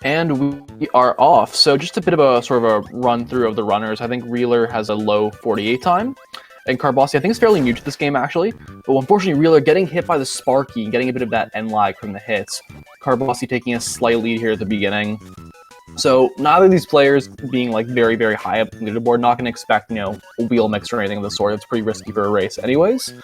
And we are off. So just a bit of a sort of a run through of the runners. I think Reeler has a low 48 time. And Carbasi, I think, is fairly new to this game, actually. But unfortunately, Reeler getting hit by the Sparky and getting a bit of that end lag from the hits. Carbasi taking a slight lead here at the beginning. So neither of these players being like very, very high up the leaderboard, not going to expect, a wheel mix or anything of the sort. It's pretty risky for a race anyways.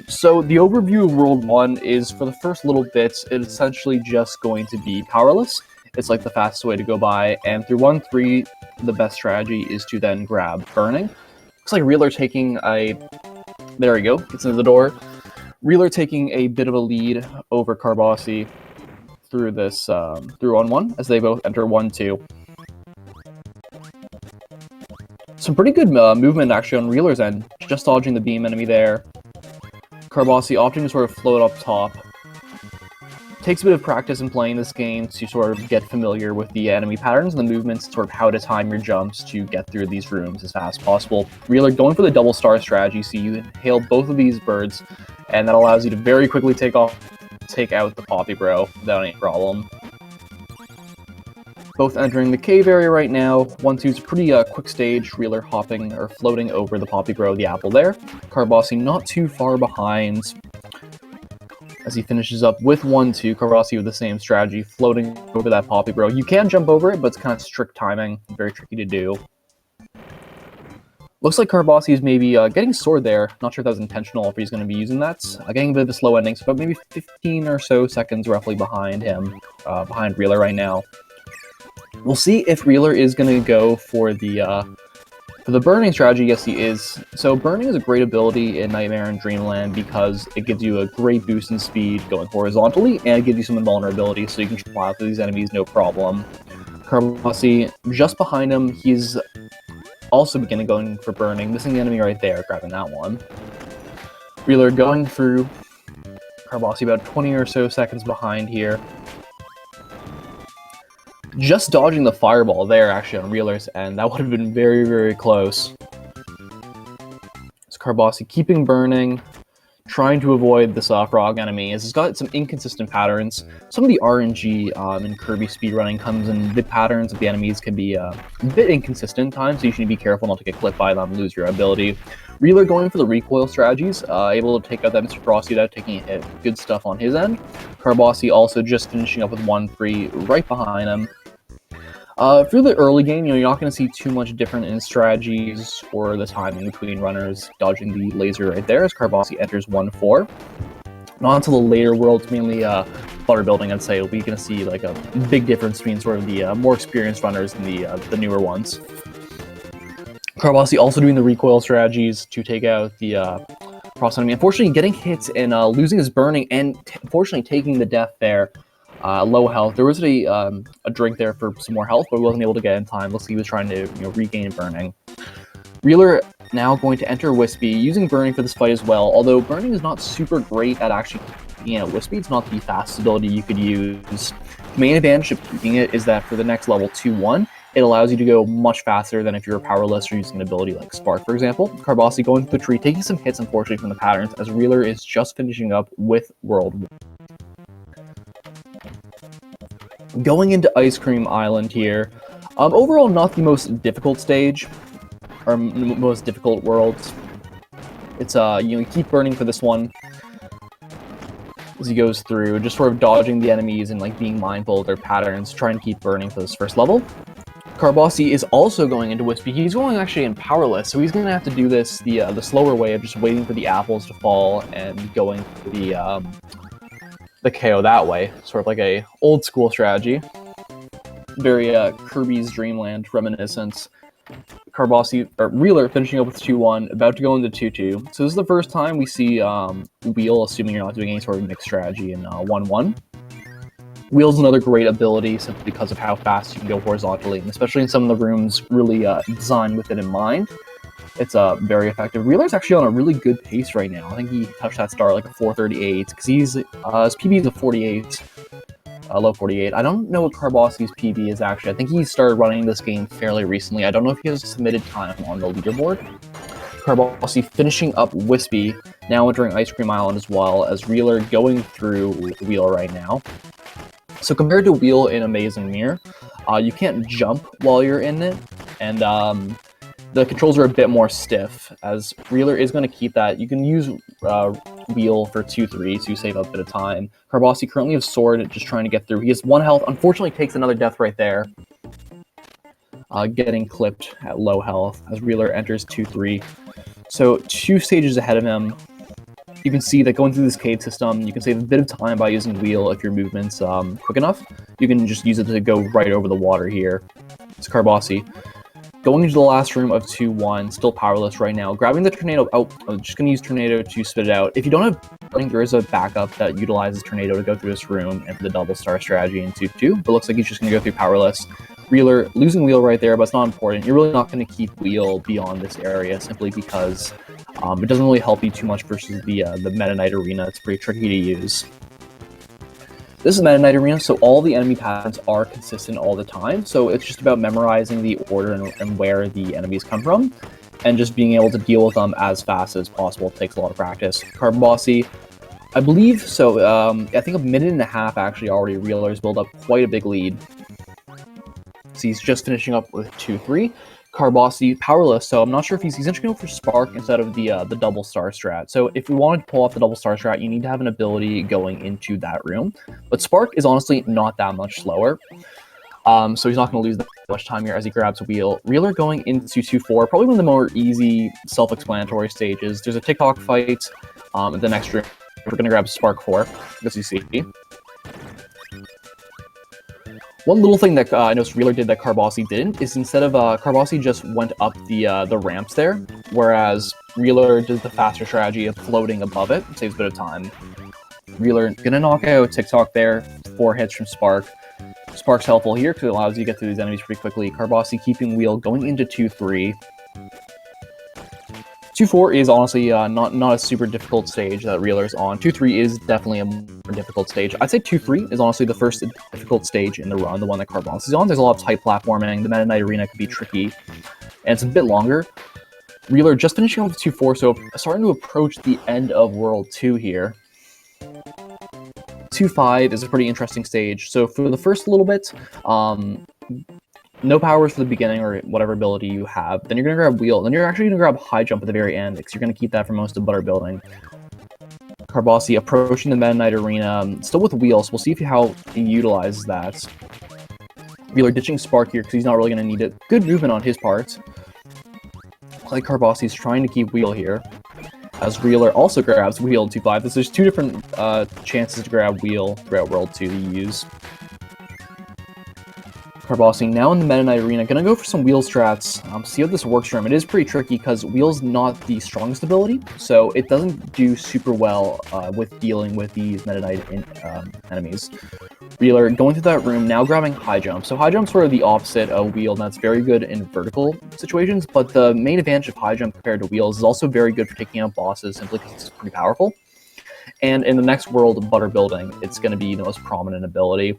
So the overview of World 1 is, for the first little bits, it's essentially just going to be powerless. It's like the fastest way to go by, and through 1-3, the best strategy is to then grab Burning. Looks like Reeler taking a... There we go, gets into the door. Reeler taking a bit of a lead over Carbasi through this, through 1-1, as they both enter 1-2. Some pretty good movement, actually, on Reeler's end, just dodging the beam enemy there. Carbasi opting to sort of float up top. Takes a bit of practice in playing this game to sort of get familiar with the enemy patterns and the movements, sort of how to time your jumps to get through these rooms as fast as possible. Reeler going for the double star strategy, so you hail both of these birds, and that allows you to very quickly take out the Poppy Bro without any problem. Both entering the cave area right now. 1-2 is a pretty quick stage. Reeler hopping or floating over the Poppy Bro, the apple there. Carbasi not too far behind as he finishes up with 1-2. Carbasi with the same strategy, floating over that Poppy Bro. You can jump over it, but it's kind of strict timing. Very tricky to do. Looks like Carbasi is maybe getting sword there. Not sure if that was intentional, if he's going to be using that. Getting a bit of a slow ending, so about maybe 15 or so seconds roughly behind him, behind Reeler right now. We'll see if Reeler is going to go for the burning strategy. Yes, he is. So burning is a great ability in Nightmare and Dreamland because it gives you a great boost in speed going horizontally, and it gives you some invulnerability, so you can fly through these enemies no problem. Carbasi just behind him. He's also beginning going for burning, missing the enemy right there, grabbing that one. Reeler going through. Carbasi about 20 or so seconds behind here. Just dodging the fireball there, actually, on Reeler's end. That would have been very, very close. So Carbasi keeping burning, trying to avoid the frog enemy, as it's got some inconsistent patterns. Some of the RNG in Kirby speedrunning comes in the patterns of the enemies can be a bit inconsistent at times, so you should be careful not to get clipped by them, lose your ability. Reeler going for the recoil strategies, able to take out that Mr. Frosty without taking a hit. Good stuff on his end. Carbasi also just finishing up with 1-3 right behind him. Through the early game, you're not going to see too much different in strategies or the timing between runners, dodging the laser right there as Carbasi enters 1-4. Not until the later worlds, mainly flutter building, I'd say, we're going to see like a big difference between sort of the more experienced runners and the newer ones. Carbasi also doing the recoil strategies to take out the cross enemy. Unfortunately, getting hit and losing his burning, and unfortunately taking the death there. Low health. There was a drink there for some more health, but he wasn't able to get in time. Looks like he was trying to regain burning. Reeler now going to enter Wispy, using burning for this fight as well. Although burning is not super great at actually keeping it. Wispy, it's not the fastest ability you could use. The main advantage of keeping it is that for the next level 2-1, it allows you to go much faster than if you're powerless or using an ability like Spark, for example. Carbasi going to the tree, taking some hits, unfortunately, from the patterns, as Reeler is just finishing up with World 1. Going into Ice Cream Island here. Overall, not the most difficult stage, or most difficult worlds. It's, you keep burning for this one as he goes through, just sort of dodging the enemies and, being mindful of their patterns, trying to keep burning for this first level. Carbasi is also going into Wispy. He's going actually in Powerless, so he's going to have to do this the slower way of just waiting for the apples to fall and going for the KO that way, sort of like a old school strategy. Very Kirby's Dream Land reminiscence. Carbasi, or Reeler finishing up with 2-1, about to go into 2-2. So this is the first time we see Wheel, assuming you're not doing any sort of mixed strategy, in 1-1. Wheel's another great ability simply because of how fast you can go horizontally, and especially in some of the rooms really designed with it in mind. It's very effective. Reeler's actually on a really good pace right now. I think he touched that star like a 438, because his PB is a 48, low 48. I don't know what Carbasi's PB is actually. I think he started running this game fairly recently. I don't know if he has a submitted time on the leaderboard. Carbasi finishing up Wispy, now entering Ice Cream Island as well, as Reeler going through Wheel right now. So compared to Wheel in a Maze and Mirror, you can't jump while you're in it, and the controls are a bit more stiff, as Reeler is going to keep that. You can use Wheel for 2-3 to save a bit of time. Carbasi currently has Sword, just trying to get through. He has 1 health, unfortunately takes another death right there. Getting clipped at low health, as Reeler enters 2-3. So 2 stages ahead of him. You can see that going through this cave system, you can save a bit of time by using Wheel if your movement's quick enough. You can just use it to go right over the water here. It's Carbasi. Going into the last room of 2-1, still powerless right now. Grabbing the Tornado. Oh, I'm just going to use Tornado to spit it out. If you don't have, I think there is a backup that utilizes Tornado to go through this room and for the double star strategy in 2-2. But it looks like he's just going to go through powerless. Reeler losing Wheel right there, but it's not important. You're really not going to keep Wheel beyond this area simply because it doesn't really help you too much versus the Meta Knight Arena. It's pretty tricky to use. This is Meta Knight Arena, so all the enemy patterns are consistent all the time. So it's just about memorizing the order and where the enemies come from, and just being able to deal with them as fast as possible. It takes a lot of practice. Carbasi, I believe so. I think 1.5 minutes actually already. Reeler's built up quite a big lead. So he's just finishing up with 2-3. Carbasi powerless, so I'm not sure if he's actually going for Spark instead of the double star strat. So if we wanted to pull off the double star strat, you need to have an ability going into that room. But Spark is honestly not that much slower. So he's not going to lose that much time here as he grabs a Wheel. Reeler going into 2-4, probably one of the more easy, self-explanatory stages. There's a TikTok fight in the next room. We're going to grab Spark 4, as you see. One little thing that I noticed Reeler did that Carbasi didn't is instead of Carbasi just went up the ramps there, whereas Reeler did the faster strategy of floating above it. Saves a bit of time. Reeler gonna knock out TikTok there. 4 hits from Spark. Spark's helpful here because it allows you to get through these enemies pretty quickly. Carbasi keeping Wheel going into 2-3. 2-4 is honestly not a super difficult stage that Reeler's on. 2-3 is definitely a more difficult stage. I'd say 2-3 is honestly the first difficult stage in the run, the one that Carbasi's on. There's a lot of tight platforming. The Meta Knight Arena could be tricky, and it's a bit longer. Reeler just finishing off with 2-4, so starting to approach the end of World 2 here. 2-5 is a pretty interesting stage. So for the first little bit, no powers for the beginning or whatever ability you have. Then you're going to grab Wheel. Then you're actually going to grab High Jump at the very end because you're going to keep that for most of butter building. Carbasi approaching the Meta Knight Arena, still with Wheel, so we'll see how he utilizes that. Reeler ditching Spark here because he's not really going to need it. Good movement on his part. Like Carbasi's trying to keep Wheel here. As Reeler also grabs Wheel 2-5. There's 2 different chances to grab Wheel throughout World 2 to use. Carbasi now in the Meta Knight Arena, gonna go for some Wheel strats, see how this works for him. It is pretty tricky because Wheel's not the strongest ability, so it doesn't do super well with dealing with these Meta Knight enemies. Reeler going through that room, now grabbing High Jump. So High Jump's sort of the opposite of Wheel, and that's very good in vertical situations, but the main advantage of High Jump compared to Wheels is also very good for taking out bosses simply because it's pretty powerful. And in the next world, Butter Building, it's going to be the most prominent ability.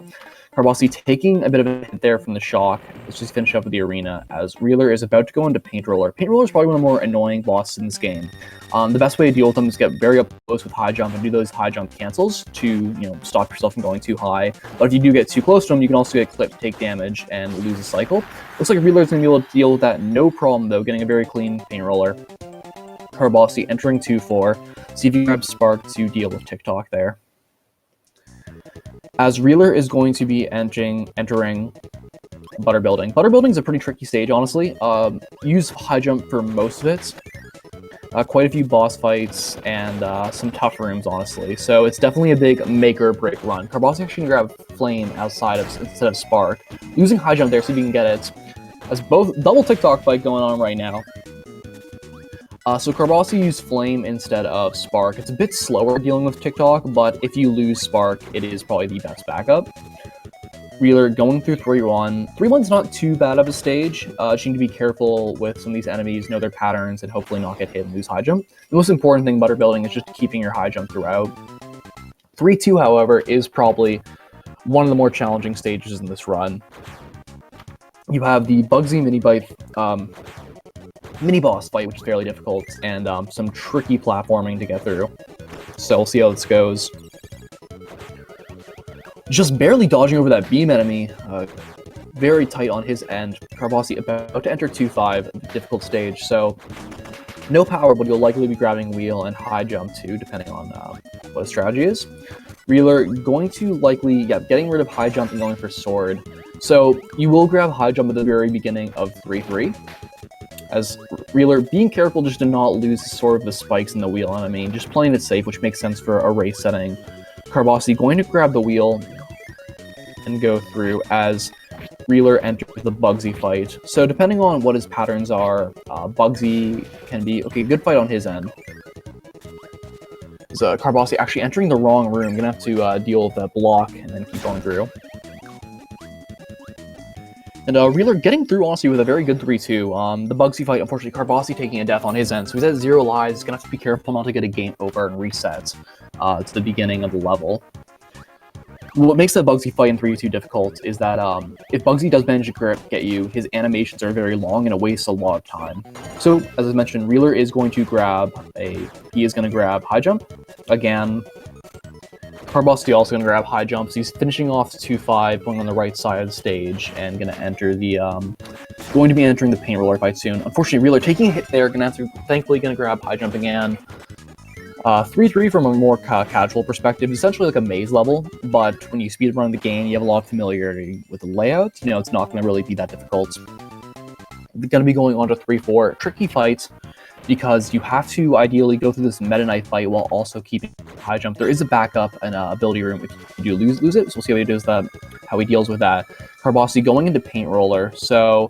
Carbasi taking a bit of a hit there from the shock. Let's just finish up with the arena as Reeler is about to go into Paint Roller. Paint Roller is probably one of the more annoying bosses in this game. The best way to deal with them is get very up close with High Jump and do those High Jump cancels to stop yourself from going too high. But if you do get too close to them, you can also get clipped, take damage, and lose a cycle. Looks like Reeler is going to be able to deal with that no problem though, getting a very clean Paint Roller. Carbasi entering 2-4. See if you grab Spark to deal with TikTok there. As Reeler is going to be entering Butter Building. Butter Building is a pretty tricky stage, honestly. Use High Jump for most of it. Quite a few boss fights and some tough rooms, honestly. So it's definitely a big make or break run. Carbasi actually can grab Flame instead of Spark. Using High Jump there, see if you can get it. As both double TikTok fight going on right now. So Carbasi used Flame instead of Spark. It's a bit slower dealing with TikTok, but if you lose Spark, it is probably the best backup. Reeler going through 3-1. 3-1's not too bad of a stage. Just need to be careful with some of these enemies, know their patterns, and hopefully not get hit and lose High Jump. The most important thing Butter Building is just keeping your High Jump throughout. 3-2, however, is probably one of the more challenging stages in this run. You have the Bugsy mini-boss fight, which is fairly difficult, and some tricky platforming to get through. So we'll see how this goes. Just barely dodging over that beam enemy. Very tight on his end. Carbasi about to enter 2-5, difficult stage, so no power, but you'll likely be grabbing wheel and high jump too, depending on what his strategy is. Reeler going to likely, getting rid of high jump and going for sword. So you will grab high jump at the very beginning of 3-3. As Reeler, being careful just to not lose sort of the spikes in the wheel enemy, just playing it safe, which makes sense for a race setting. Carbasi going to grab the wheel and go through as Reeler enters the Bugsy fight. So depending on what his patterns are, Bugsy can be, okay, good fight on his end. Is Carbasi actually entering the wrong room, gonna have to deal with that block and then keep going through. And Reeler getting through, honestly, with a very good 3-2. The Bugsy fight, unfortunately, Carbasi taking a death on his end, so he's at 0 lives. He's going to have to be careful not to get a game over and reset to the beginning of the level. What makes the Bugsy fight in 3-2 difficult is that if Bugsy does manage to get you, his animations are very long and it wastes a lot of time. So, as I mentioned, Reeler is going to grab high jump. Again, Carbasi also going to grab high jumps. He's finishing off 2-5, going on the right side of the stage, and going to enter the going to be entering the paint roller fight soon. Unfortunately, Reeler taking a hit there, going to have to, thankfully, going to grab high jump again. 3-3 from a more casual perspective, essentially like a maze level, but when you speedrun the game, you have a lot of familiarity with the layout. You know, it's not going to really be that difficult. We're going to be going on to 3-4, tricky fights, because you have to ideally go through this Meta Knight fight while also keeping high jump. There is a backup and ability room if you do lose it, so we'll see how he does that, how he deals with that. Carbasi going into paint roller, so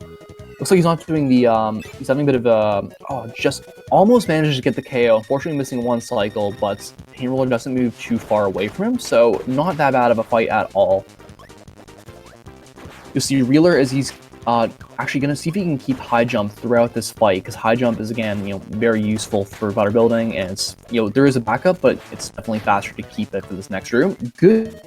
looks like he's not doing the, he's having a bit of just almost manages to get the KO. Unfortunately missing one cycle, but paint roller doesn't move too far away from him, so not that bad of a fight at all. You'll see Reeler as he's actually going to see if he can keep high jump throughout this fight, because high jump is, again, very useful for butter building, and it's, there is a backup, but it's definitely faster to keep it for this next room. Good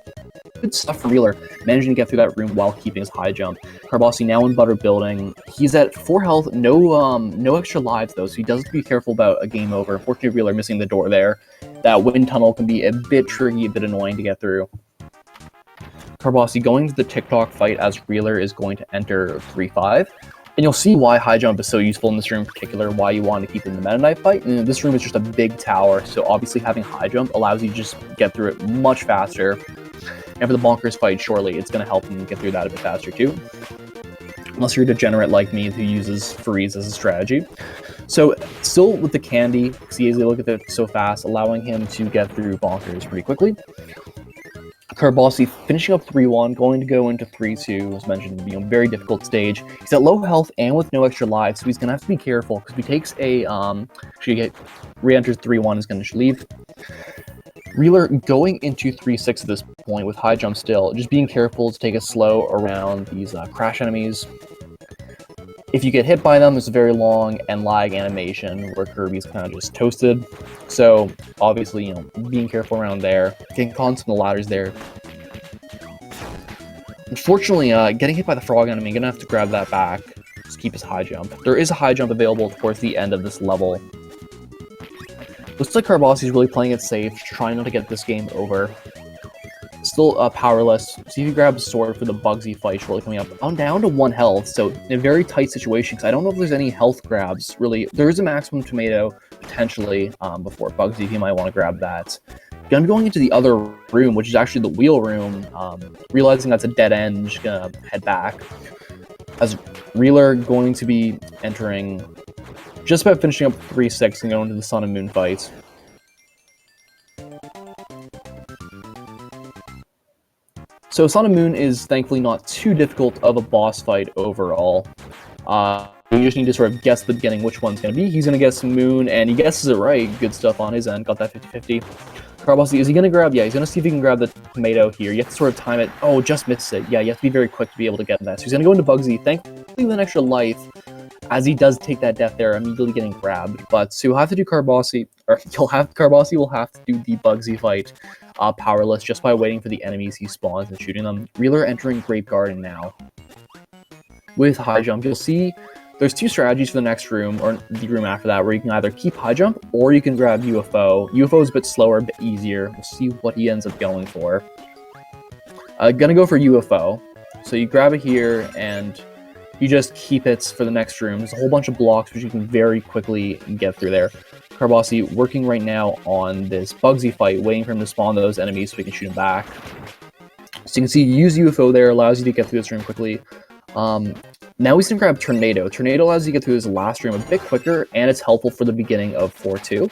stuff for Reeler, managing to get through that room while keeping his high jump. Carbasi now in butter building. He's at 4 health, no extra lives though, so he does have to be careful about a game over. Unfortunately, Reeler missing the door there. That wind tunnel can be a bit tricky, a bit annoying to get through. Carbasi going to the TikTok fight as Reeler is going to enter 3-5. And you'll see why high jump is so useful in this room in particular, why you want to keep it in the Meta Knight fight. And this room is just a big tower, so obviously having high jump allows you to just get through it much faster. And for the Bonkers fight, surely it's going to help him get through that a bit faster too. Unless you're a degenerate like me who uses freeze as a strategy. So still with the candy, because he is able to get it so fast, allowing him to get through Bonkers pretty quickly. Carbasi finishing up 3-1, going to go into 3-2, as mentioned, very difficult stage. He's at low health and with no extra lives, so he's going to have to be careful, because if he takes a, re-enters 3-1, is going to leave. Reeler going into 3-6 at this point with high jump still, just being careful to take it slow around these crash enemies. If you get hit by them, there's a very long and lag animation where Kirby's kind of just toasted. So obviously, being careful around there, getting caught on some of the ladders there. Unfortunately, getting hit by the frog enemy, gonna have to grab that back. Just keep his high jump. There is a high jump available towards the end of this level. Looks like Carbasi's really playing it safe, trying not to get this game over. Still powerless. See if he grabs a sword for the Bugsy fight shortly coming up. I'm down to 1 health, so in a very tight situation, because I don't know if there's any health grabs, really. There is a maximum tomato, potentially, before Bugsy, if you might want to grab that. Gonna be going into the other room, which is actually the wheel room. Realizing that's a dead end, just gonna head back. As Reeler going to be entering, just about finishing up 3-6 and going into the Sun and Moon fight. So Sun and Moon is thankfully not too difficult of a boss fight overall. You just need to sort of guess the beginning which one's going to be. He's going to guess Moon, and he guesses it right. Good stuff on his end. Got that 50-50. Carbasi, is he going to grab? Yeah, he's going to see if he can grab the tomato here. You have to sort of time it. Oh, just missed it. Yeah, you have to be very quick to be able to get that. So he's going to go into Bugsy. Thankfully, with an extra life, as he does take that death there, immediately getting grabbed. But so you'll have to do Carbasi, or Carbasi will have to do the Bugsy fight powerless just by waiting for the enemies he spawns and shooting them. Reeler entering Grape Garden now. With high jump, you'll see there's 2 strategies for the next room, or the room after that, where you can either keep high jump, or you can grab UFO. UFO is a bit slower, a bit easier. We'll see what he ends up going for. Gonna go for UFO. So you grab it here, and you just keep it for the next room. There's a whole bunch of blocks which you can very quickly get through there. Carbasi working right now on this Bugsy fight, waiting for him to spawn those enemies so we can shoot him back. So you can see, use UFO there, allows you to get through this room quickly. Now he's going to grab Tornado. Tornado allows you to get through this last room a bit quicker, and it's helpful for the beginning of 4-2.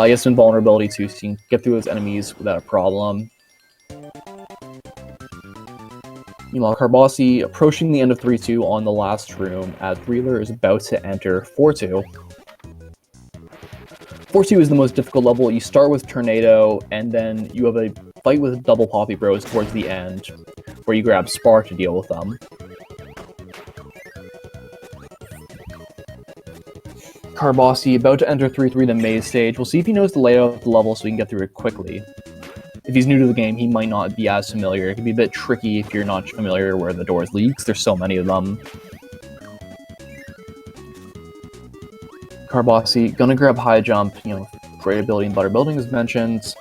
He has some invulnerability too, so you can get through those enemies without a problem. Meanwhile, Carbasi approaching the end of 3-2 on the last room as Reeler is about to enter 4-2. 4-2 is the most difficult level. You start with Tornado, and then you have a fight with double Poppy Bros towards the end, where you grab Spark to deal with them. Carbasi about to enter 3-3, the maze stage. We'll see if he knows the layout of the level so he can get through it quickly. If he's new to the game, he might not be as familiar. It can be a bit tricky if you're not familiar where the doors lead, because there's so many of them. Carbasi gonna grab high jump, great ability in butter building as mentioned.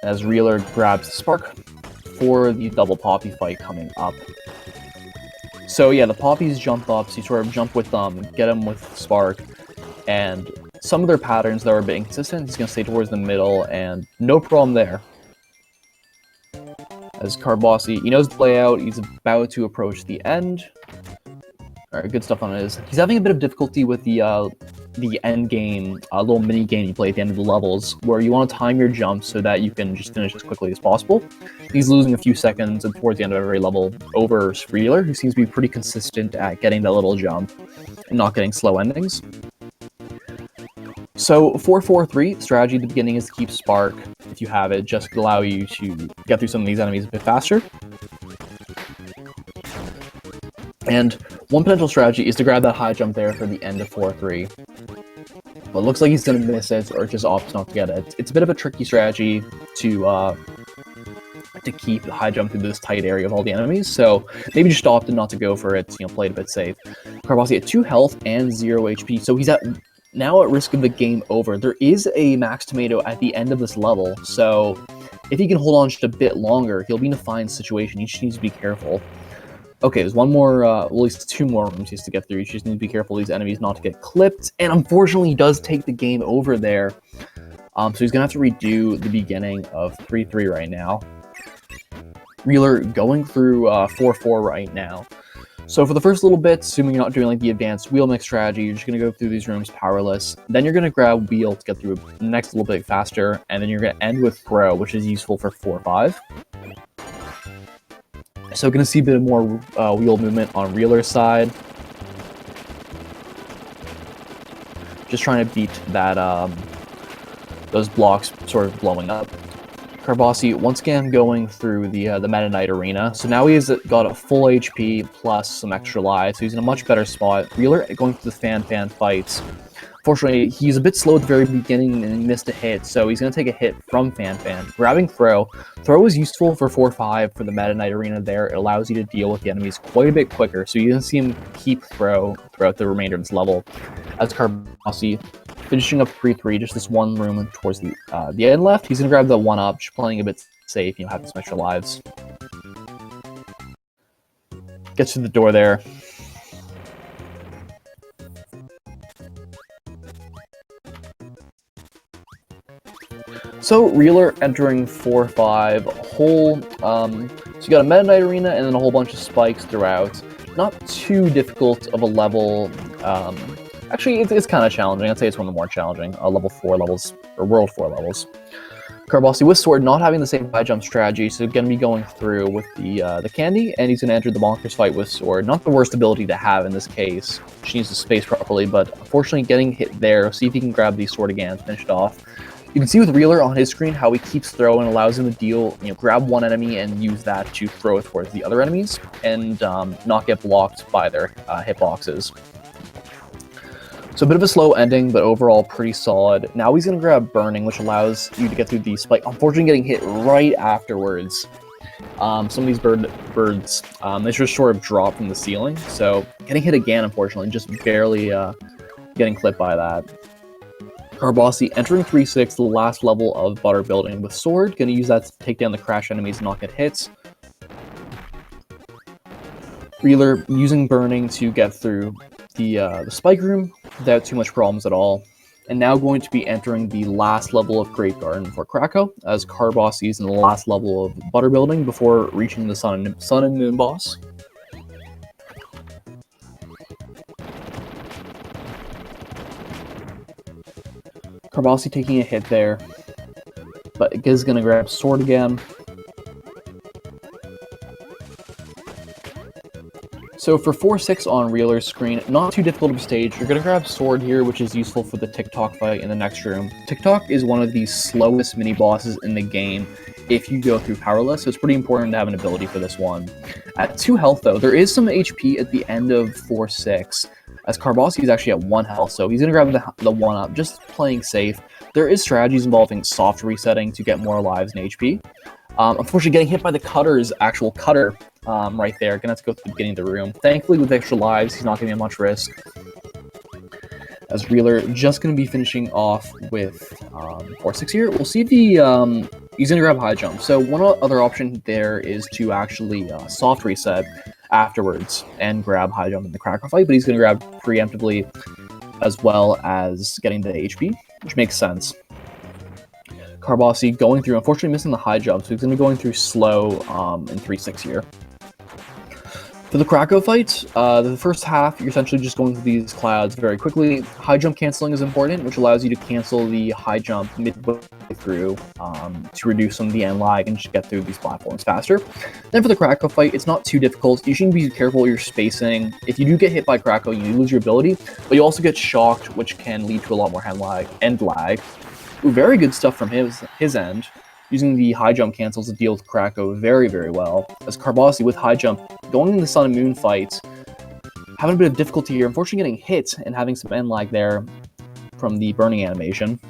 As Reeler grabs Spark for the double Poppy fight coming up. So yeah, the Poppies jump up, so you sort of jump with them, get them with Spark, and some of their patterns that are a bit inconsistent, he's going to stay towards the middle, and no problem there. As Carbasi, he knows the layout, he's about to approach the end. Alright, good stuff on his. He's having a bit of difficulty with the end game, little mini game you play at the end of the levels, where you want to time your jump so that you can just finish as quickly as possible. He's losing a few seconds towards the end of every level over Reeler, who seems to be pretty consistent at getting that little jump and not getting slow endings. So 4-4-3 strategy at the beginning is to keep Spark, if you have it, just to allow you to get through some of these enemies a bit faster. And one potential strategy is to grab that high jump there for the end of 4-3. But it looks like he's going to miss it, or just opts not to get it. It's a bit of a tricky strategy to keep the high jump through this tight area of all the enemies, so maybe just opted not to go for it, play it a bit safe. Carbasi at 2 health and 0 HP, so he's now at risk of the game over. There is a max tomato at the end of this level, so if he can hold on just a bit longer, he'll be in a fine situation. He just needs to be careful. Okay, there's one more, well, at least 2 more rooms he has to get through. You just need to be careful of these enemies not to get clipped, and unfortunately he does take the game over there. So he's going to have to redo the beginning of 3-3 right now. Reeler going through 4-4 right now. So for the first little bit, assuming you're not doing like the advanced wheel mix strategy, you're just going to go through these rooms powerless. Then you're going to grab wheel to get through the next little bit faster, and then you're going to end with throw, which is useful for 4-5. So going to see a bit more wheel movement on Reeler's side. Just trying to beat that those blocks sort of blowing up. Carbasi once again going through the Meta Knight arena. So now he has got a full HP plus some extra lives, so he's in a much better spot. Reeler going through the fan fights. Fortunately, he's a bit slow at the very beginning and he missed a hit, so he's going to take a hit from Fan. Grabbing Throw. Throw is useful for 4-5 for the Meta Knight arena there. It allows you to deal with the enemies quite a bit quicker, so you're going to see him keep Throw throughout the remainder of this level. As Carbasi finishing up 3-3, just this one room towards the end left. He's going to grab the 1-up, just playing a bit safe, have some extra lives. Gets to the door there. So Reeler entering 4-5, so you got a Meta Knight arena and then a whole bunch of spikes throughout. Not too difficult of a level. Actually, it's kind of challenging. I'd say it's one of the more challenging level 4 levels, or World 4 levels. Carbasi with Sword not having the same high jump strategy, so going to be going through with the candy, and he's going to enter the Bonkers fight with Sword. Not the worst ability to have in this case. She needs to space properly, but unfortunately getting hit there. See if he can grab the Sword again, finish it off. You can see with Reeler on his screen how he keeps throw and allows him to deal, grab one enemy and use that to throw towards the other enemies, and not get blocked by their hitboxes. So a bit of a slow ending, but overall pretty solid. Now he's going to grab Burning, which allows you to get through the spike. Unfortunately, getting hit right afterwards. Some of these birds, they just sort of drop from the ceiling. So getting hit again, unfortunately, just barely getting clipped by that. Carbasi entering 3-6, the last level of butter building with sword. Gonna use that to take down the crash enemies and not get hits. Reeler using burning to get through the spike room without too much problems at all. And now going to be entering the last level of Great Garden for Krakow, as Carbasi is in the last level of butter building before reaching the Sun and Moon boss. Carbasi taking a hit there, but is going to grab sword again. So for 4-6 on Reeler's screen, not too difficult of a stage. You're going to grab sword here, which is useful for the TikTok fight in the next room. TikTok is one of the slowest mini-bosses in the game if you go through powerless, so it's pretty important to have an ability for this one. At 2 health, though, there is some HP at the end of 4-6, as Carbasi is actually at 1 health, so he's going to grab the 1-up, just playing safe. There is strategies involving soft resetting to get more lives and HP. Unfortunately, getting hit by the cutter's actual cutter right there. Gonna have to go to the beginning of the room. Thankfully, with extra lives, he's not gonna be at much risk. As Reeler just gonna be finishing off with 4-6 here. We'll see if he's gonna grab high jump. So one other option there is to actually soft reset afterwards and grab high jump in the Krakow fight, but he's gonna grab preemptively as well as getting the HP, which makes sense. Carbasi going through, unfortunately missing the high jump, so he's going to be going through slow in 3-6 here. For the Krakow fight, the first half, you're essentially just going through these clouds very quickly. High jump canceling is important, which allows you to cancel the high jump midway through to reduce some of the end lag and just get through these platforms faster. Then for the Krakow fight, it's not too difficult. You should be careful with your spacing. If you do get hit by Krakow, you lose your ability, but you also get shocked, which can lead to a lot more end lag. Ooh, very good stuff from his end, using the high jump cancels to deal with Krakow very, very well. As Carbasi with high jump, going in the Sun and Moon fight, having a bit of difficulty here, unfortunately getting hit and having some end lag there from the burning animation.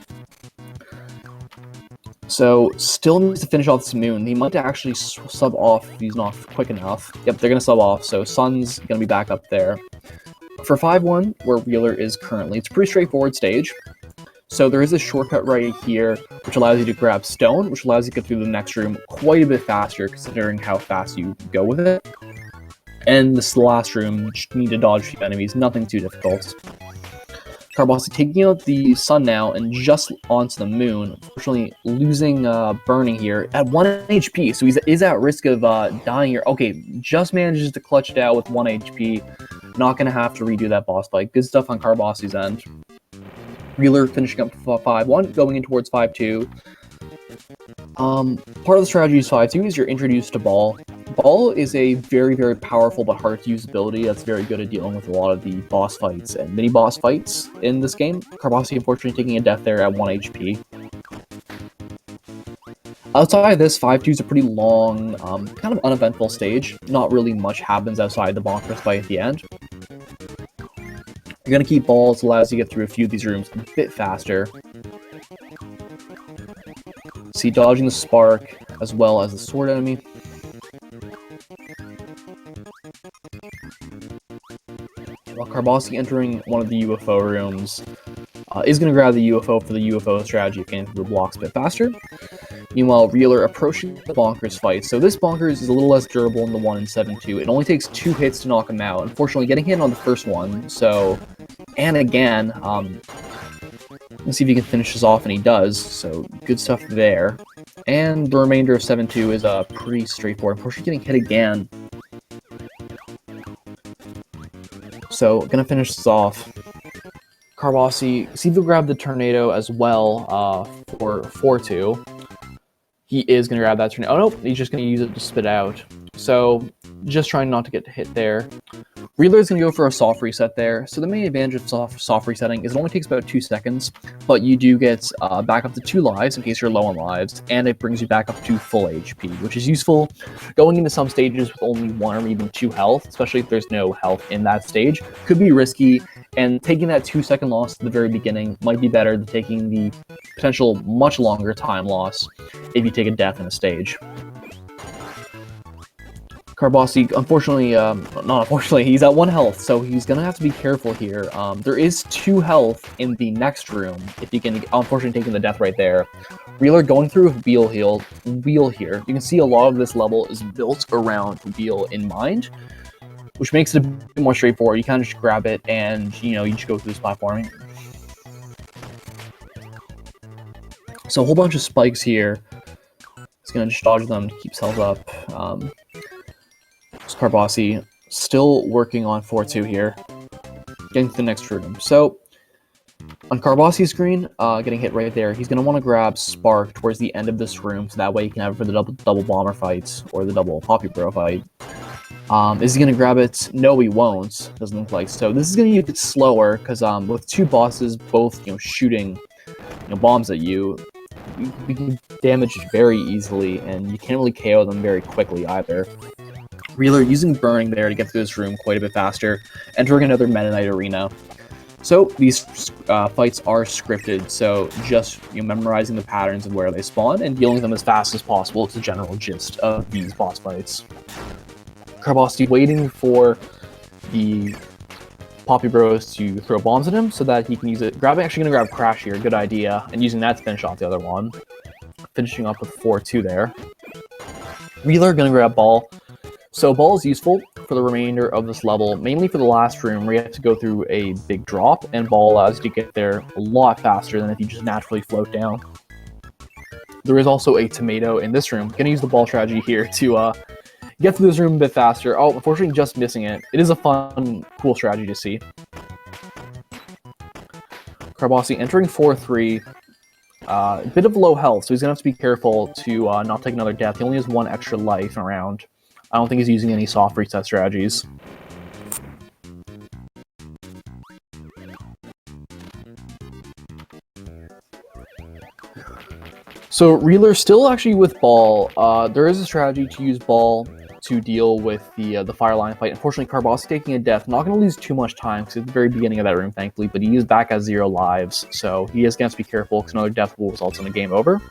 So, still needs to finish off this Moon. He might actually sub off if he's not quick enough. Yep, they're going to sub off, so Sun's going to be back up there. For 5-1, where Reeler is currently, it's a pretty straightforward stage. So there is a shortcut right here, which allows you to grab stone, which allows you to get through the next room quite a bit faster, considering how fast you go with it. And this last room, just need to dodge a few enemies, nothing too difficult. Carbasi taking out the Sun now, and just onto the Moon, unfortunately losing burning here at 1 HP, so he is at risk of dying here. Okay, just manages to clutch it out with 1 HP, not going to have to redo that boss fight. Good stuff on Carbasi's end. Reeler finishing up 5-1, going in towards 5-2. Part of the strategy is 5-2 is you're introduced to Ball. Ball is a very, very powerful but hard to use ability that's very good at dealing with a lot of the boss fights and mini-boss fights in this game. Carbasi unfortunately taking a death there at 1 HP. Outside of this, 5-2 is a pretty long, kind of uneventful stage. Not really much happens outside the bonkers fight at the end. You're going to keep balls, allows you to get through a few of these rooms a bit faster. See, dodging the spark as well as the sword enemy. While Carbasi entering one of the UFO rooms, is going to grab the UFO for the UFO strategy again through blocks a bit faster. Meanwhile, Reeler approaching the Bonkers fight. So this Bonkers is a little less durable than the one in 7-2. It only takes 2 hits to knock him out. Unfortunately, getting hit on the first one. So, and again, let's see if he can finish this off, and he does. So good stuff there. And the remainder of 7-2 is pretty straightforward. Unfortunately, getting hit again. So gonna finish this off. Carbasi, see if he'll grab the Tornado as well for 4-2. He is going to grab that tornado. Oh, nope. He's just going to use it to spit out. So, just trying not to get hit there. Reeler is going to go for a soft reset there. So, the main advantage of soft resetting is it only takes about 2 seconds, but you do get back up to 2 lives in case you're low on lives, and it brings you back up to full HP, which is useful going into some stages with only 1 or even 2 health, especially if there's no health in that stage. Could be risky, and taking that 2-second loss at the very beginning might be better than taking the potential much longer time loss if you take a death in a stage. Carbasi, unfortunately, not unfortunately, he's at 1 health, so he's gonna have to be careful here. There is 2 health in the next room, if he can, unfortunately, taking the death right there. Reeler going through with wheel here. You can see a lot of this level is built around wheel in mind, which makes it a bit more straightforward. You kind of just grab it and, you know, you just go through this platforming. So a whole bunch of spikes here. He's gonna just dodge them to keep his health up. Carbasi still working on 4-2 here, getting to the next room. So on Carbasi's screen, getting hit right there, he's going to want to grab Spark towards the end of this room, so that way he can have it for the double bomber fight or the double Poppy Bro fight. Is he going to grab it? No, he won't. Doesn't look like. So this is going to get slower because with 2 bosses both shooting bombs at you, you can damage very easily, and you can't really KO them very quickly either. Reeler using Burning there to get through this room quite a bit faster, entering another Meta Knight arena. So these fights are scripted, so just memorizing the patterns of where they spawn and dealing with them as fast as possible is the general gist of these boss fights. Carbasi waiting for the Poppy Bros to throw bombs at him so that he can use it. Actually going to grab Crash here, good idea, and using that to finish off the other one. Finishing up with 4-2 there. Reeler going to grab Ball. So Ball is useful for the remainder of this level, mainly for the last room where you have to go through a big drop, and Ball allows you to get there a lot faster than if you just naturally float down. There is also a tomato in this room. Gonna use the Ball strategy here to get through this room a bit faster. Oh, unfortunately just missing it. It is a fun, cool strategy to see. Carbasi entering 4-3. A bit of low health, so he's gonna have to be careful to not take another death. He only has 1 extra life around. I don't think he's using any soft reset strategies. So Reeler still actually with Ball. There is a strategy to use Ball to deal with the fire line fight. Unfortunately, Carbasi taking a death. Not going to lose too much time because at the very beginning of that room, thankfully, but he is back at 0 lives, so he is going to have to be careful because another death will result in a game over.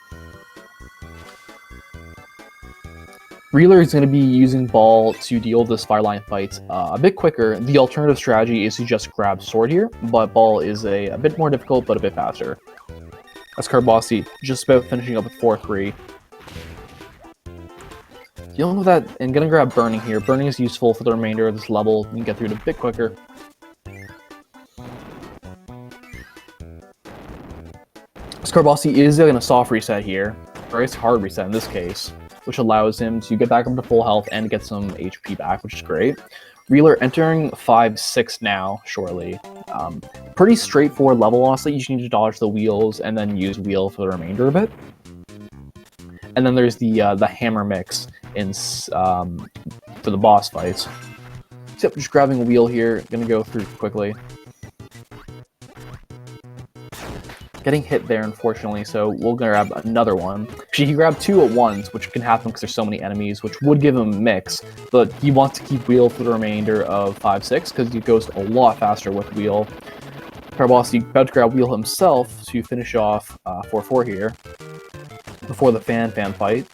Reeler is going to be using Ball to deal with this fireline fight a bit quicker. The alternative strategy is to just grab Sword here, but Ball is a bit more difficult, but a bit faster. That's Carbasi just about finishing up with 4-3. Dealing with that, and going to grab Burning here. Burning is useful for the remainder of this level. You can get through it a bit quicker. Carbasi is going to soft reset here, or it's hard reset in this case, which allows him to get back up to full health and get some HP back, which is great. Reeler entering 5-6 now, shortly. Pretty straightforward level, honestly. You just need to dodge the wheels and then use wheel for the remainder of it. And then there's the hammer mix for the boss fights. Except just grabbing a wheel here, gonna go through quickly. Getting hit there, unfortunately, so we'll grab another one. Actually, he grabbed 2 at once, which can happen because there's so many enemies, which would give him a mix, but he wants to keep wheel for the remainder of 5-6 because he goes a lot faster with wheel. Carbasi about to grab wheel himself to finish off 4-4 here before the fan fight.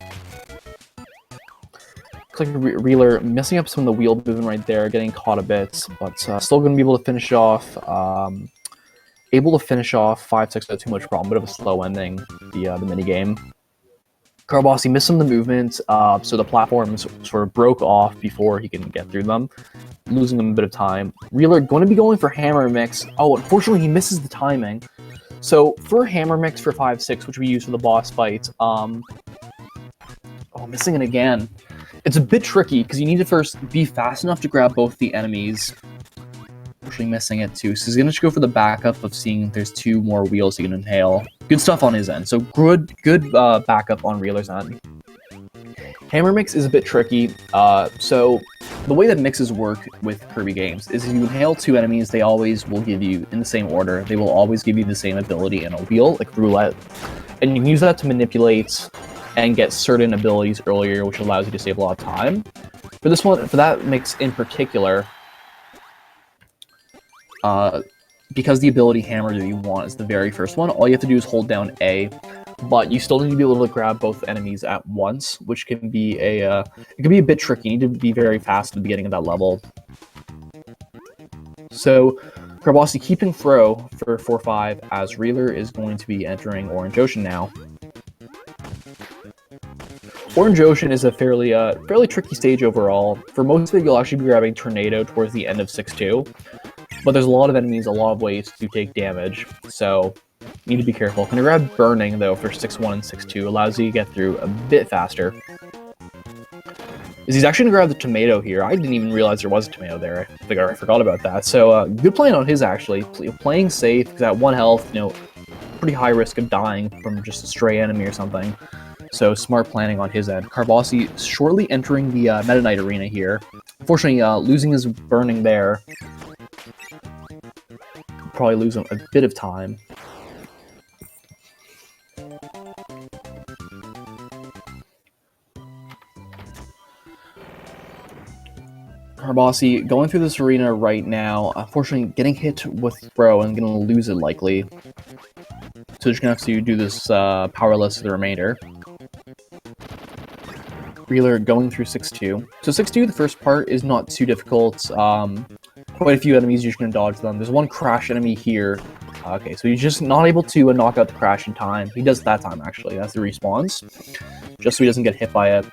Looks like Reeler messing up some of the wheel movement right there, getting caught a bit, but still going to be able to finish off. Able to finish off 5-6 without too much problem, bit of a slow ending, the minigame. Carbasi missed some of the movement, so the platforms sort of broke off before he can get through them, losing him a bit of time. Reeler going to be going for Hammer Mix. Oh, unfortunately he misses the timing. So for Hammer Mix for 5-6, which we use for the boss fight, oh, missing it again. It's a bit tricky, because you need to first be fast enough to grab both the enemies. Unfortunately missing it too, so he's gonna just go for the backup of seeing if there's 2 more wheels he can inhale. Good stuff on his end, so good backup on Reeler's end. Hammer Mix is a bit tricky, so the way that mixes work with Kirby games is if you inhale 2 enemies, they always will give you, in the same order, they will always give you the same ability in a wheel, like roulette, and you can use that to manipulate and get certain abilities earlier, which allows you to save a lot of time. For this one, for that mix in particular, because the ability hammer that you want is the very first one, all you have to do is hold down A but you still need to be able to grab both enemies at once, which can be it can be a bit tricky. You need to be very fast at the beginning of that level. So Carbasi keeping throw for 4-5 as Reeler is going to be entering Orange Ocean now. Orange Ocean is a fairly tricky stage overall. For most of it, you'll actually be grabbing Tornado towards the end of 6-2, but there's a lot of enemies, a lot of ways to take damage, so you need to be careful. Gonna grab Burning, though, for 6-1 and 6-2, allows you to get through a bit faster. He's actually gonna grab the tomato here. I didn't even realize there was a tomato there. I forgot about that. So good playing on his, actually. Playing safe, because at 1 health, pretty high risk of dying from just a stray enemy or something. So smart planning on his end. Carbasi shortly entering the Meta Knight arena here. Unfortunately, losing his Burning there. Probably lose him a bit of time. Carbasi going through this arena right now. Unfortunately, getting hit with throw and going to lose it likely. So just going to have to do this powerless for the remainder. Reeler going through 6-2. So 6-2, the first part, is not too difficult. Quite a few enemies, you're just going to dodge them. There's one crash enemy here. Okay, so he's just not able to knock out the crash in time. He does that time, actually. That's the respawns. Just so he doesn't get hit by it.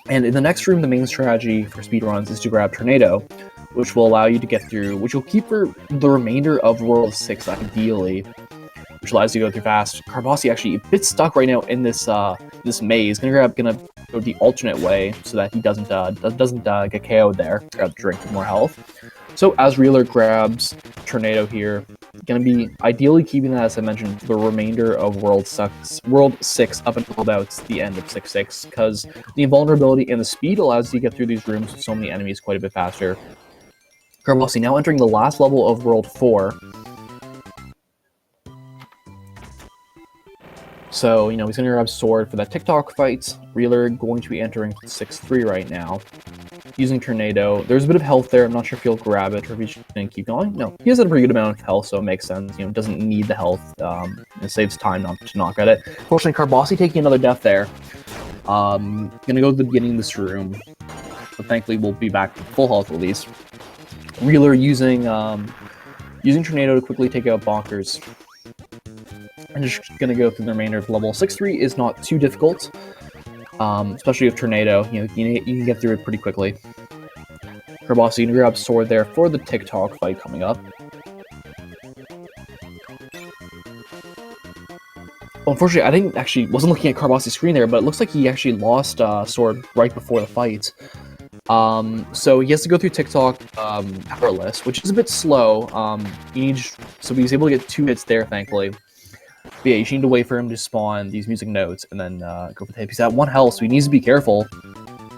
And in the next room, the main strategy for speedruns is to grab Tornado, which will allow you to get through, which will keep for the remainder of World 6, ideally, which allows you to go through fast. Carbasi actually a bit stuck right now in this this maze. Gonna go the alternate way so that he doesn't get KO'd there. Grab the drink for more health. So as Reeler grabs Tornado here, gonna be ideally keeping that, as I mentioned, for the remainder of World 6 up until about the end of 6-6, because the invulnerability and the speed allows you to get through these rooms with so many enemies quite a bit faster. Carbasi now entering the last level of World 4. So, he's going to grab Sword for that TikTok fight. Reeler going to be entering 6-3 right now. Using Tornado. There's a bit of health there. I'm not sure if he'll grab it or if he's just going to keep going. No, he has a pretty good amount of health, so it makes sense. Doesn't need the health. It saves time not to knock at it. Fortunately, Carbasi taking another death there. Going to go to the beginning of this room. But thankfully, we'll be back to full health at least. Reeler using Tornado to quickly take out Bonkers. I'm just going to go through the remainder of level. 6-3 is not too difficult, especially with Tornado. You can get through it pretty quickly. Carbasi going to grab Sword there for the TikTok fight coming up. Unfortunately, wasn't looking at Carbasi's screen there, but it looks like he actually lost Sword right before the fight. So he has to go through TikTok powerless, which is a bit slow. So he was able to get 2 hits there, thankfully. But yeah, you need to wait for him to spawn these music notes and then go for the hit. He's at 1 health, so he needs to be careful.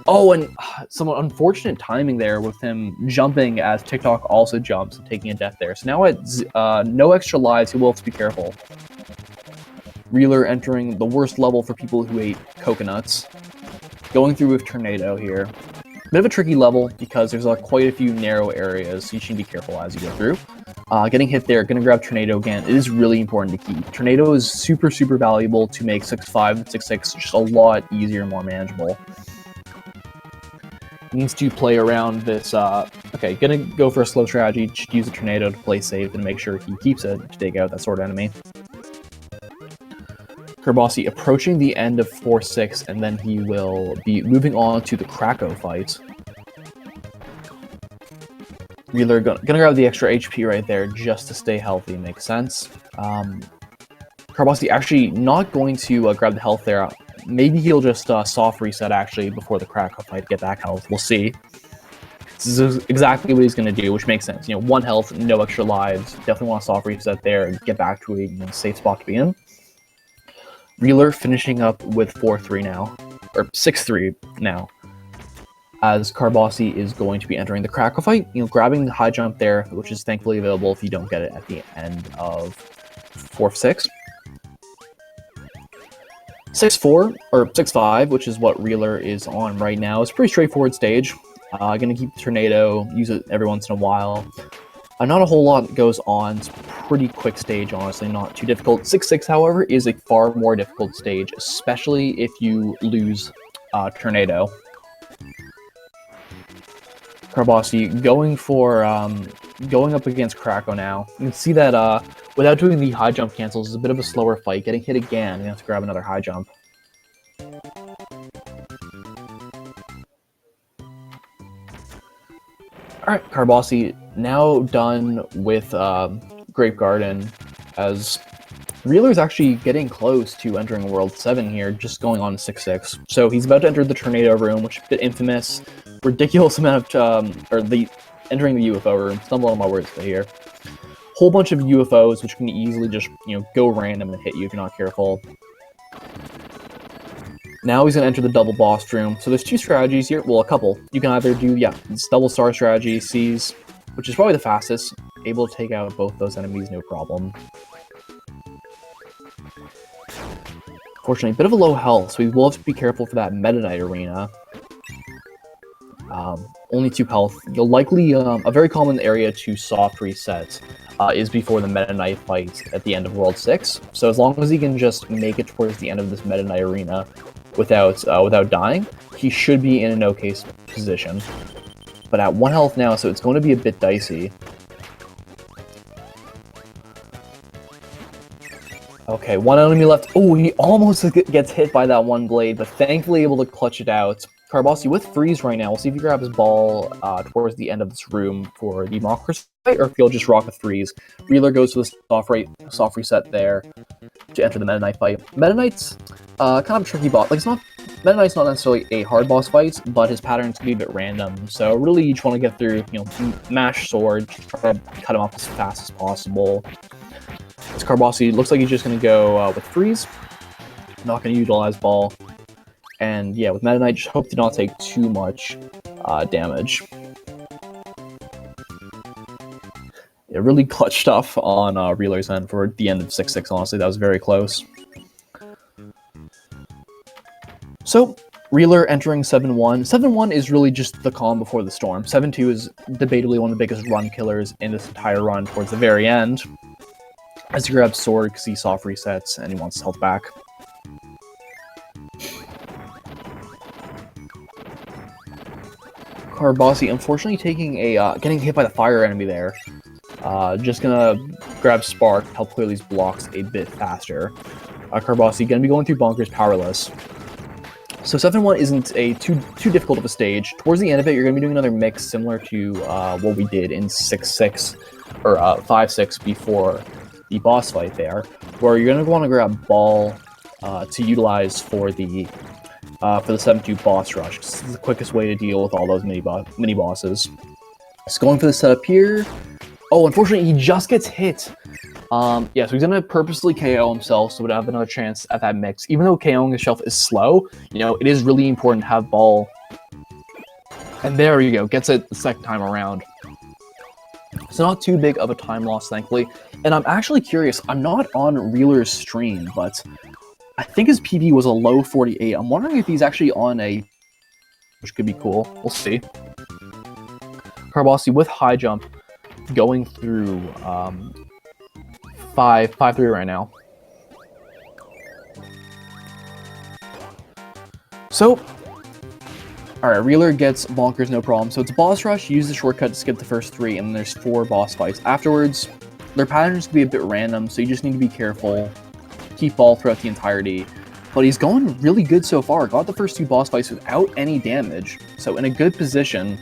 Oh, and some unfortunate timing there with him jumping as TikTok also jumps and taking a death there. So now at no extra lives, he will have to be careful. Reeler entering the worst level for people who ate coconuts. Going through with Tornado here. Bit of a tricky level because there's quite a few narrow areas, so you should be careful as you go through. Getting hit there, gonna grab Tornado again. It is really important to keep. Tornado is super, super valuable to make 6-5 and 6-6 just a lot easier and more manageable. Needs to play around this, okay, gonna go for a slow strategy, just use the Tornado to play safe and make sure he keeps it to take out that sword enemy. Carbasi approaching the end of 4-6, and then he will be moving on to the Krakow fight. Reeler gonna grab the extra HP right there just to stay healthy, makes sense. Carbasi actually not going to grab the health there. Maybe he'll just soft reset actually before the Krakow fight to get back health. We'll see. This is exactly what he's going to do, which makes sense. 1 health, no extra lives. Definitely want to soft reset there and get back to a safe spot to be in. Reeler finishing up with 4-3 now, or 6-3 now, as Carbasi is going to be entering the Krakow fight, grabbing the high jump there, which is thankfully available if you don't get it at the end of 4-6. 6-4, or 6-5, which is what Reeler is on right now. It's a pretty straightforward stage. Gonna keep the Tornado, use it every once in a while. Not a whole lot goes on. It's a pretty quick stage, honestly, not too difficult. 6-6, however, is a far more difficult stage, especially if you lose Tornado. Carbasi going up against Krako now. You can see that without doing the high jump cancels, it's a bit of a slower fight. Getting hit again, you have to grab another high jump. Alright, Carbasi now done with Grape Garden, as Reeler's actually getting close to entering World 7 here, just going on 6-6. So he's about to enter the Tornado Room, which is a bit infamous. Ridiculous amount of, entering the UFO room. Stumble on my words here. Whole bunch of UFOs, which can easily just, go random and hit you if you're not careful. Now he's going to enter the double boss room. So there's two strategies here. Well, a couple. You can either do, this double star strategy, seize, which is probably the fastest. Able to take out both those enemies, no problem. Fortunately, a bit of a low health, so we will have to be careful for that Meta Knight arena. Only 2 health. You'll likely, a very common area to soft reset is before the Meta Knight fight at the end of World 6. So as long as he can just make it towards the end of this Meta Knight arena without dying, he should be in an okay position. But at 1 health now, so it's going to be a bit dicey. Okay, 1 enemy left. Oh, he almost gets hit by that 1 blade, but thankfully able to clutch it out. Carbasi with freeze right now. We'll see if he grabs his ball towards the end of this room for the Mockers fight, or if he'll just rock with freeze. Reeler goes for the soft reset there to enter the Meta Knight fight. Meta Knight's kind of a tricky boss. Like, Meta Knight's not necessarily a hard boss fight, but his patterns can be a bit random. So really, you just want to get through, mash sword, try to cut him off as fast as possible. This Carbasi looks like he's just going to go with freeze. Not going to utilize ball. And yeah, with Meta Knight, just hope to not take too much damage. Yeah, really clutch stuff on Reeler's end for the end of 6-6, honestly. That was very close. So, Reeler entering 7-1. 7-1 is really just the calm before the storm. 7-2 is debatably one of the biggest run killers in this entire run towards the very end. As he grabs sword because he soft resets and he wants his health back. Carbasi unfortunately taking getting hit by the fire enemy there. Just gonna grab Spark, help clear these blocks a bit faster. Carbasi gonna be going through Bonkers powerless. So 7-1 isn't a too difficult of a stage. Towards the end of it, you're gonna be doing another mix similar to what we did in 6-6 or 5-6 before the boss fight there, where you're gonna want to grab ball to utilize for the 7-2 boss rush. This is the quickest way to deal with all those mini bosses. It's going for the setup here. Oh, unfortunately, he just gets hit. Yeah, so he's gonna purposely KO himself, so would have another chance at that mix. Even though KOing himself is slow, it is really important to have ball. And there you go, gets it the second time around. So not too big of a time loss, thankfully. And I'm actually curious, I'm not on Reeler's stream, but I think his PB was a low 48. I'm wondering if he's actually on a... which could be cool. We'll see. Carbasi with high jump, going through 5-3 right now. So, alright, Reeler gets Bonkers, no problem. So it's a boss rush, use the shortcut to skip the first 3, and then there's 4 boss fights. Afterwards, their patterns can be a bit random, so you just need to be careful. Keep ball throughout the entirety. But he's going really good so far. Got the first 2 boss fights without any damage. So in a good position.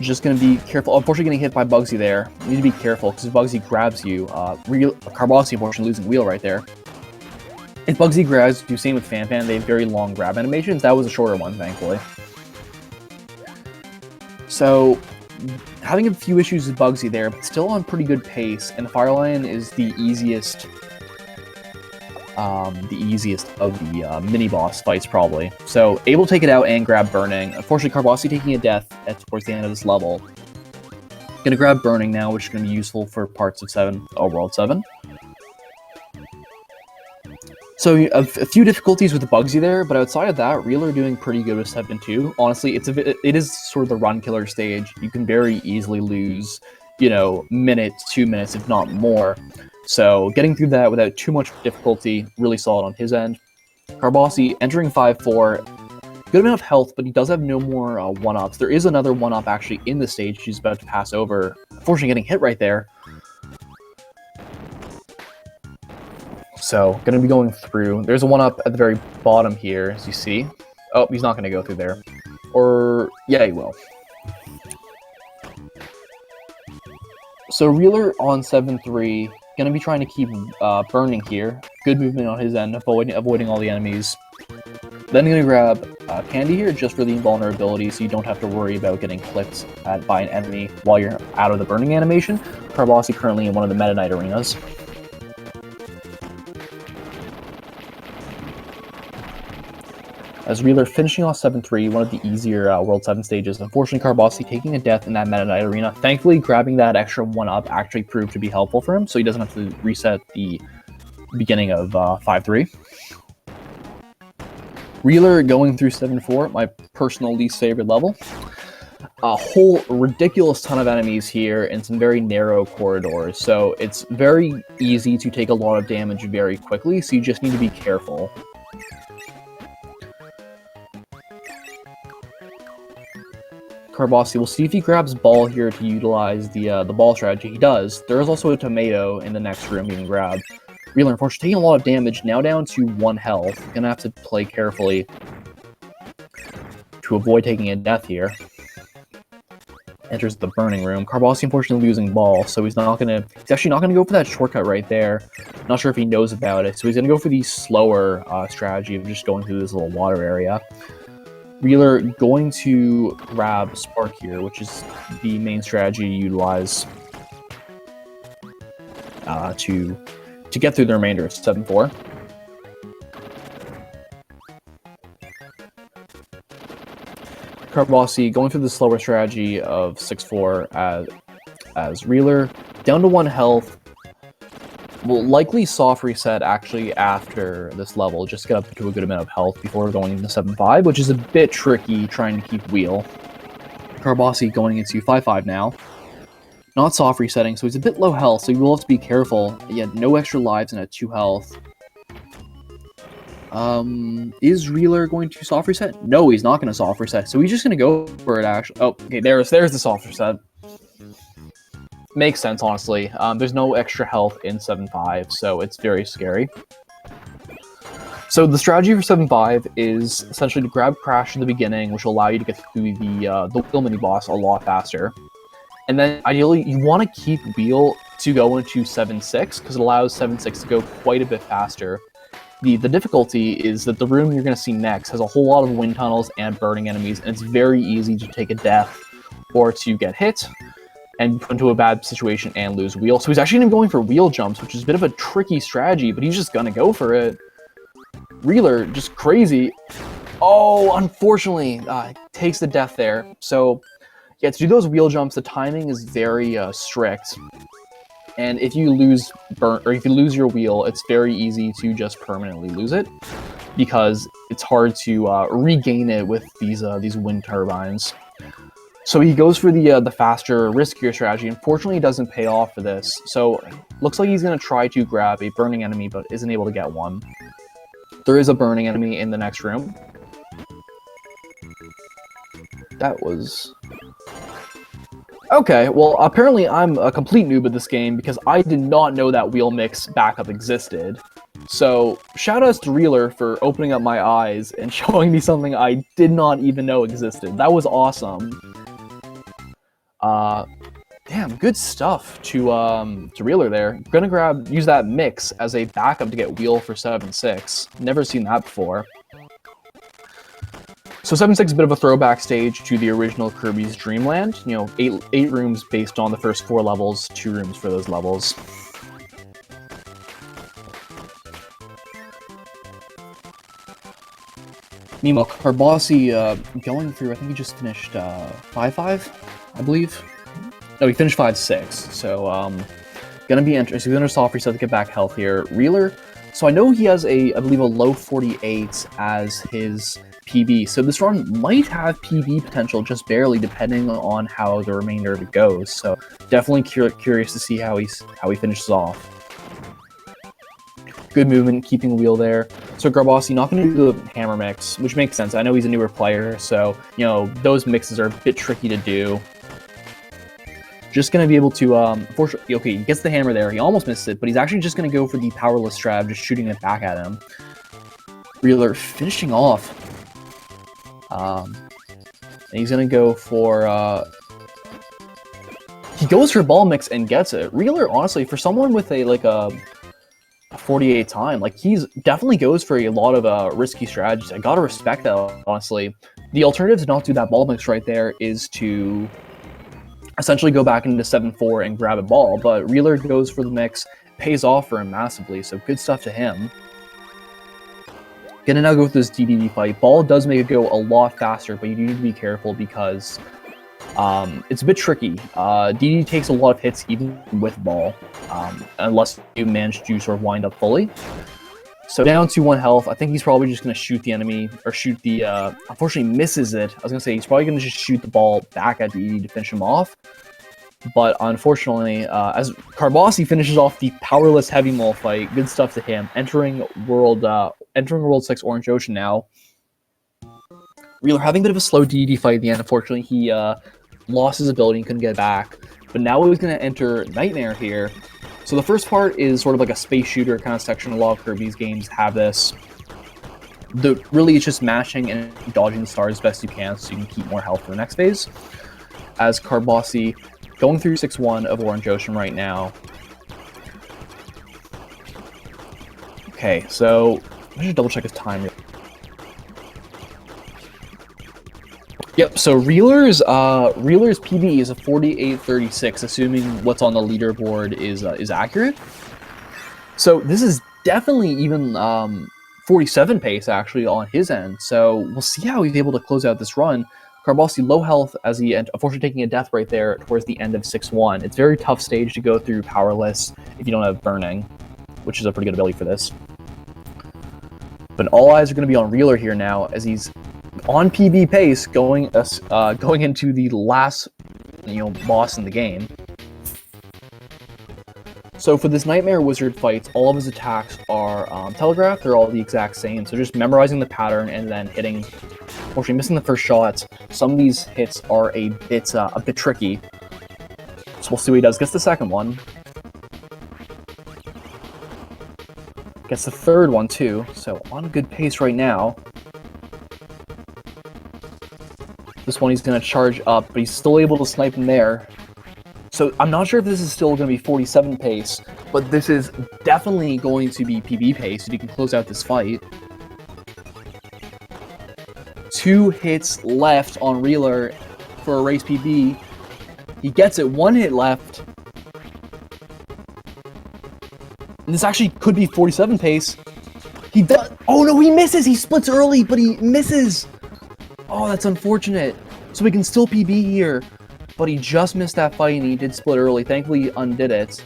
Just going to be careful. Unfortunately getting hit by Bugsy there. You need to be careful, because if Bugsy grabs you, Carbasi unfortunately losing wheel right there. If Bugsy grabs you, same with Fan, they have very long grab animations. That was a shorter one, thankfully. So, having a few issues with Bugsy there, but still on pretty good pace. And the Fire Lion is the easiest of the mini-boss fights, probably. So, able to take it out and grab Burning. Unfortunately, Carbasi taking a death towards the end of this level. Gonna grab Burning now, which is gonna be useful for parts of World 7. So a few difficulties with the Bugsy there, but outside of that, Reeler doing pretty good with 7-2. Honestly, it is sort of the run killer stage. You can very easily lose, you know, minute, 2 minutes, if not more. So getting through that without too much difficulty, really solid on his end. Carbasi entering 5-4, good amount of health, but he does have no more 1-ups. There is another 1-up actually in the stage he's about to pass over. Unfortunately, getting hit right there. So, going to be going through. There's a 1-up at the very bottom here, as you see. Oh, he's not going to go through there. Or, yeah, he will. So, Reeler on 7-3, going to be trying to keep burning here. Good movement on his end, avoiding all the enemies. Then going to grab Candy here, just for the invulnerability, so you don't have to worry about getting clipped by an enemy while you're out of the burning animation. Carbasi currently in one of the Meta Knight arenas. As Reeler finishing off 7-3, one of the easier World 7 stages. Unfortunately, Carbasi taking a death in that Meta Knight arena. Thankfully, grabbing that extra 1-up actually proved to be helpful for him, so he doesn't have to reset the beginning of 5-3. Reeler going through 7-4, my personal least favorite level. A whole ridiculous ton of enemies here in some very narrow corridors, so it's very easy to take a lot of damage very quickly, so you just need to be careful. Carbasi, we'll see if he grabs ball here to utilize the ball strategy. He does. There is also a tomato in the next room he can grab. Reeler, unfortunately, taking a lot of damage, now down to 1 health. Gonna have to play carefully to avoid taking a death here. Enters the burning room. Carbasi, unfortunately, losing ball, so he's actually not gonna go for that shortcut right there. Not sure if he knows about it, so he's gonna go for the slower strategy of just going through this little water area. Reeler going to grab Spark here, which is the main strategy to utilize to get through the remainder of 7-4. Carbasi going through the slower strategy of 6-4 as Reeler down to 1 health. Will likely soft reset actually after this level, just get up to a good amount of health before going into 7-5, which is a bit tricky trying to keep wheel. Carbasi going into 5-5 now. Not soft resetting, so he's a bit low health, so you will have to be careful. Yet no extra lives and at 2 health. Is Reeler going to soft reset? No, he's not going to soft reset, so he's just going to go for it actually. Oh, okay, there's the soft reset. Makes sense, honestly. There's no extra health in 7-5, so it's very scary. So the strategy for 7-5 is essentially to grab Crash in the beginning, which will allow you to get through the wheel mini-boss a lot faster. And then, ideally, you want to keep wheel to go into 7-6, because it allows 7-6 to go quite a bit faster. The difficulty is that the room you're going to see next has a whole lot of wind tunnels and burning enemies, and it's very easy to take a death or to get hit and put into a bad situation and lose wheel. So he's actually going to be going for wheel jumps, which is a bit of a tricky strategy, but he's just going to go for it. Reeler, just crazy. Oh, unfortunately, takes the death there. So, yeah, to do those wheel jumps, the timing is very strict. And if you lose your wheel, it's very easy to just permanently lose it, because it's hard to regain it with these wind turbines. So he goes for the faster, riskier strategy. Unfortunately, it doesn't pay off for this. So looks like he's going to try to grab a burning enemy, but isn't able to get one. There is a burning enemy in the next room. That was... Okay, well, apparently I'm a complete noob at this game because I did not know that wheel mix backup existed. So, shoutouts to Reeler for opening up my eyes and showing me something I did not even know existed. That was awesome. Damn, good stuff to Reeler there. Gonna use that mix as a backup to get wheel for 7-6. Never seen that before. So 7-6 is a bit of a throwback stage to the original Kirby's Dream Land. You know, eight rooms based on the first 4 levels, 2 rooms for those levels. Meanwhile, Carbasi going through, I think he just finished 5-5, I believe. No, he finished 5-6. So gonna be interesting. He's gonna soft reset to get back health here. Reeler So I know he has I believe, a low 48 as his PB. So this run might have PB potential, just barely, depending on how the remainder of it goes. So definitely curious to see how he finishes off. Good movement, keeping wheel there. So Carbasi not going to do the hammer mix, which makes sense. I know he's a newer player, so those mixes are a bit tricky to do. Just going to be able to, unfortunately, okay, he gets the hammer there. He almost missed it, but he's actually just going to go for the powerless strat, just shooting it back at him. Reeler finishing off. And he's going to go for, he goes for ball mix and gets it. Reeler, honestly, for someone with a 48 time, he's definitely goes for a lot of risky strategies. I gotta respect that, honestly. The alternative to not do that ball mix right there is to essentially go back into 7-4 and grab a ball, but Reeler goes for the mix, pays off for him massively, so good stuff to him. Gonna now go with this DDD fight. Ball does make it go a lot faster, but you need to be careful because it's a bit tricky. DD takes a lot of hits even with ball, unless you manage to sort of wind up fully. So down to 1 health. I think he's probably just going to shoot the enemy, or shoot the, unfortunately misses it. I was going to say he's probably going to just shoot the ball back at DD to finish him off. But unfortunately, as Carbasi finishes off the powerless heavy maul fight, good stuff to him. Entering World 6 Orange Ocean now. Reeler having a bit of a slow DD fight at the end. Unfortunately, he lost his ability and couldn't get it back. But now he's going to enter Nightmare here. So the first part is sort of like a space shooter kind of section. A lot of Kirby's games have this. Really, it's just mashing and dodging the stars as best you can so you can keep more health for the next phase. As Carbasi going through 6-1 of Orange Ocean right now. Okay, so let me just double check his time. Yep, so Reeler's PB is a 48.36, assuming what's on the leaderboard is accurate. So this is definitely even 47 pace actually on his end. So we'll see how he's able to close out this run. Carbasi low health as he unfortunately taking a death right there towards the end of 6-1. It's a very tough stage to go through powerless if you don't have burning, which is a pretty good ability for this. But all eyes are going to be on Reeler here now as he's on PB pace going into the last boss in the game. So for this Nightmare Wizard fights, all of his attacks are telegraphed. They're all the exact same. So just memorizing the pattern and then hitting. Unfortunately, missing the first shots. Some of these hits are a bit tricky. So we'll see what he does. Gets the second one. Gets the third one too. So on a good pace right now. This one he's going to charge up, but he's still able to snipe him there. So I'm not sure if this is still going to be 47 pace, but this is definitely going to be PB pace so he can close out this fight. 2 hits left on Reeler for a race PB. He gets it, 1 hit left. And this actually could be 47 pace. He does. Oh no, he misses! He splits early, but he misses! Oh, that's unfortunate. So we can still PB here, but he just missed that fight and he did split early. Thankfully, he undid it.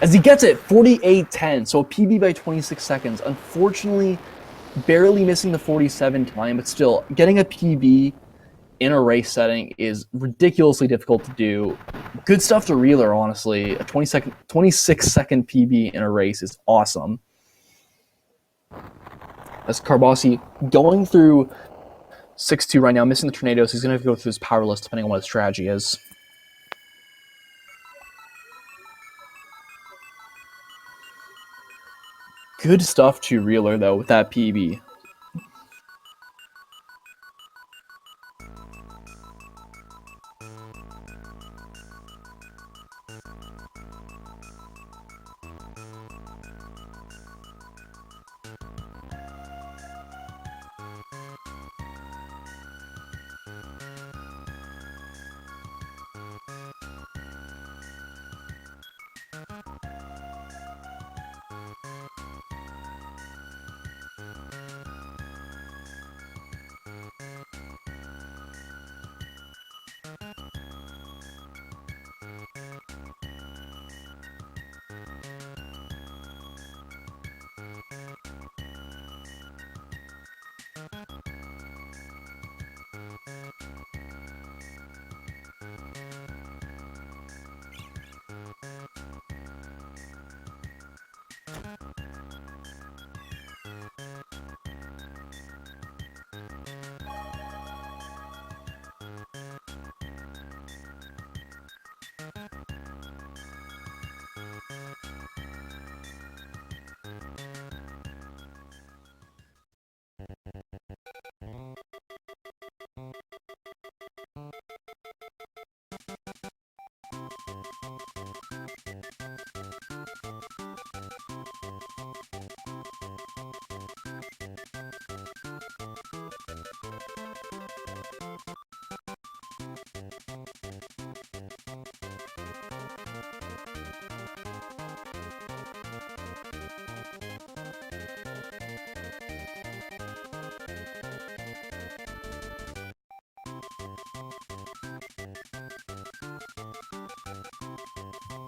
As he gets it, 48-10, so a PB by 26 seconds. Unfortunately, barely missing the 47 time, but still, getting a PB in a race setting is ridiculously difficult to do. Good stuff to Reeler, honestly. A 26-second PB in a race is awesome. As Carbasi going through 6-2 right now, missing the tornadoes. He's going to go through his powerless depending on what his strategy is. Good stuff to Reeler, though, with that PB.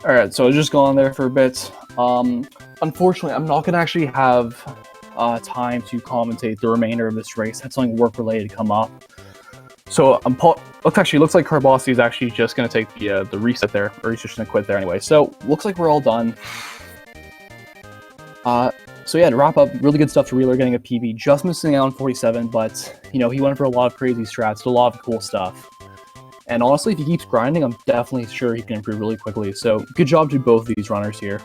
Alright, so I was just gone there for a bit. Unfortunately, I'm not going to actually have time to commentate the remainder of this race. Had something work-related come up. So looks like Carbasi is actually just going to take the reset there, or he's just going to quit there anyway. So looks like we're all done. So yeah, to wrap up, really good stuff to Reeler getting a PB, just missing out on 47, but you know, he went for a lot of crazy strats, did a lot of cool stuff. And honestly, if he keeps grinding, I'm definitely sure he can improve really quickly. So good job to both of these runners here.